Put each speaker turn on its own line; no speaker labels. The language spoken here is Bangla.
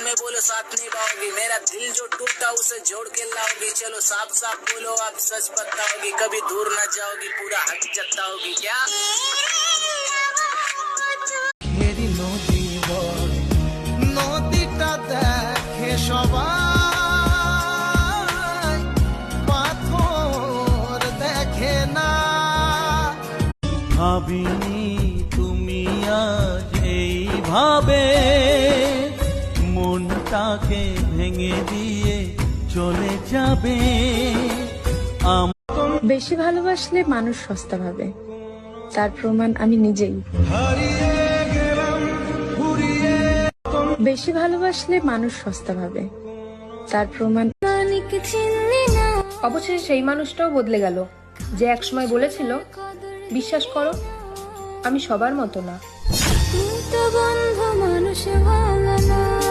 में बोलो साथ निभाओगी, मेरा दिल जो टूटा उसे जोड़ के लाओगी, चलो साफ साफ बोलो आप सच बताओगी, कभी दूर ना जाओगी, पूरा हक जताओगी क्या?
ঘেরি নদী বয়, নদীটা দেখে সবাই, পাথর দেখে না। ভাবিনি তুমি আজ এইভাবে মনটাকে ভেঙে দিয়ে চলে যাবে।
বেশি ভালোবাসলে মানুষ সস্তা ভাবে, তার প্রমাণ আমি নিজেই। বেশি ভালোবাসলে মানুষ সস্তা ভাবে, তার প্রমাণ।
অবশেষে সেই মানুষটাও বদলে গেল যে একসময় বলেছিল বিশ্বাস করো আমি সবার মতো না।
বন্ধু মানুষ